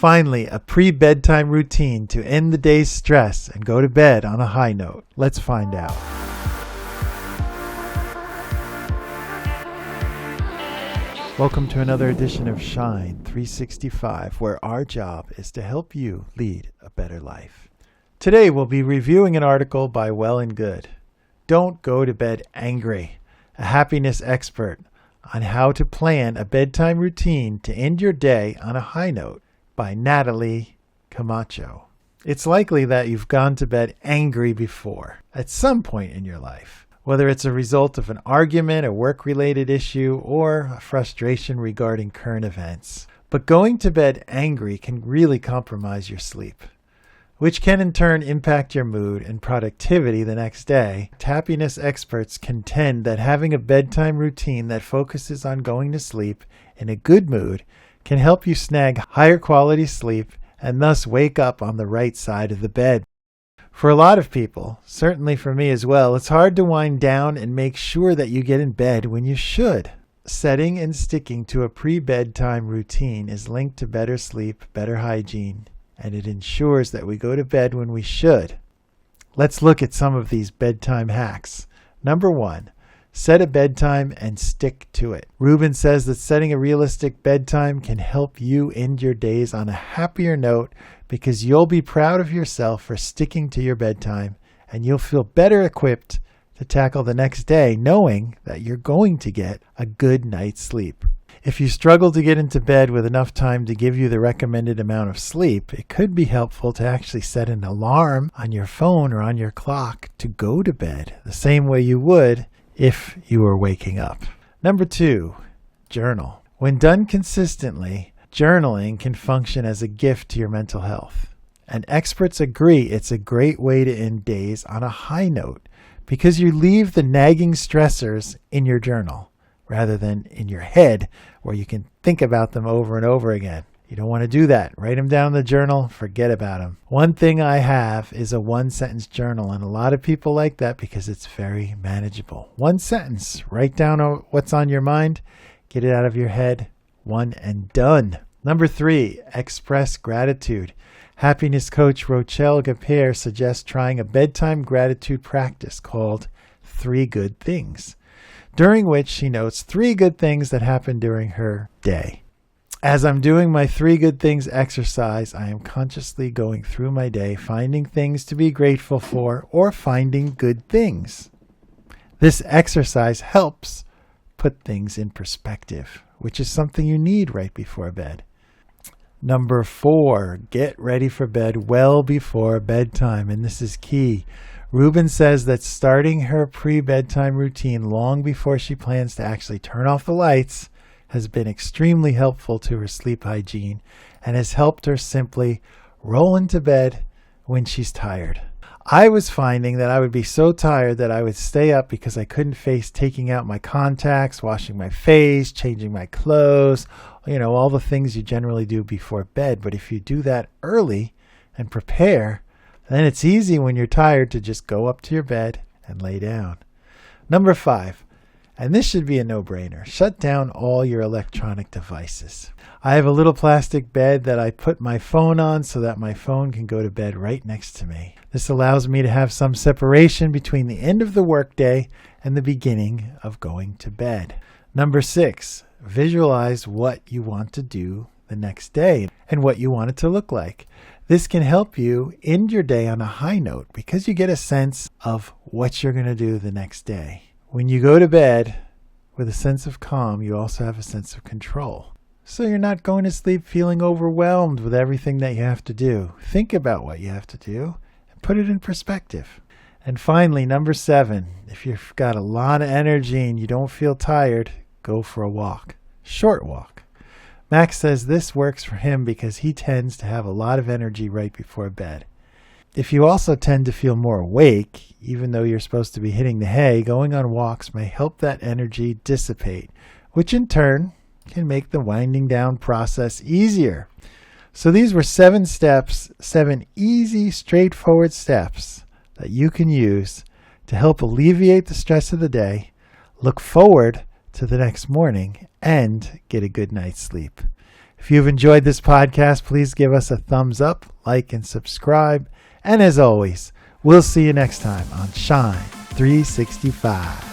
Finally, a pre-bedtime routine to end the day's stress and go to bed on a high note. Let's find out. Welcome to another edition of Shine 365, where our job is to help you lead a better life. Today we'll be reviewing an article by Well and Good. Don't go to bed angry, a happiness expert on how to plan a bedtime routine to end your day on a high note, by Natalie Camacho. It's likely that you've gone to bed angry before at some point in your life, whether it's a result of an argument, a work-related issue, or a frustration regarding current events. But going to bed angry can really compromise your sleep, which can in turn impact your mood and productivity the next day. Happiness experts contend that having a bedtime routine that focuses on going to sleep in a good mood can help you snag higher quality sleep and thus wake up on the right side of the bed. For a lot of people, certainly for me as well, it's hard to wind down and make sure that you get in bed when you should. Setting and sticking to a pre-bedtime routine is linked to better sleep, better hygiene, and it ensures that we go to bed when we should. Let's look at some of these bedtime hacks. Number 1. Set a bedtime and stick to it. Ruben says that setting a realistic bedtime can help you end your days on a happier note because you'll be proud of yourself for sticking to your bedtime, and you'll feel better equipped to tackle the next day knowing that you're going to get a good night's sleep. If you struggle to get into bed with enough time to give you the recommended amount of sleep, it could be helpful to actually set an alarm on your phone or on your clock to go to bed the same way you would if you were waking up. Number 2, journal. When done consistently, journaling can function as a gift to your mental health. And experts agree it's a great way to end days on a high note because you leave the nagging stressors in your journal rather than in your head where you can think about them over and over again. You don't want to do that. Write them down in the journal, forget about them. One thing I have is a 1-sentence journal, and a lot of people like that because it's very manageable. 1 sentence, write down what's on your mind, get it out of your head, 1 and done. Number 3, express gratitude. Happiness coach Rochelle Gapere suggests trying a bedtime gratitude practice called 3 Good Things, during which she notes 3 good things that happened during her day. As I'm doing my 3 good things exercise, I am consciously going through my day, finding things to be grateful for or finding good things. This exercise helps put things in perspective, which is something you need right before bed. Number 4, get ready for bed well before bedtime, and this is key. Ruben says that starting her pre-bedtime routine long before she plans to actually turn off the lights has been extremely helpful to her sleep hygiene and has helped her simply roll into bed when she's tired. I was finding that I would be so tired that I would stay up because I couldn't face taking out my contacts, washing my face, changing my clothes, all the things you generally do before bed. But if you do that early and prepare, then it's easy when you're tired to just go up to your bed and lay down. Number 5. And this should be a no-brainer. Shut down all your electronic devices. I have a little plastic bed that I put my phone on so that my phone can go to bed right next to me. This allows me to have some separation between the end of the workday and the beginning of going to bed. Number 6, visualize what you want to do the next day and what you want it to look like. This can help you end your day on a high note because you get a sense of what you're going to do the next day. When you go to bed with a sense of calm, you also have a sense of control. So you're not going to sleep feeling overwhelmed with everything that you have to do. Think about what you have to do and put it in perspective. And finally, number 7, if you've got a lot of energy and you don't feel tired, go for a walk. Short walk. Max says this works for him because he tends to have a lot of energy right before bed. If you also tend to feel more awake, even though you're supposed to be hitting the hay, going on walks may help that energy dissipate, which in turn can make the winding down process easier. So these were 7 steps, 7 easy, straightforward steps that you can use to help alleviate the stress of the day, look forward to the next morning, and get a good night's sleep. If you've enjoyed this podcast, please give us a thumbs up, like, and subscribe. And as always, we'll see you next time on Shine 365.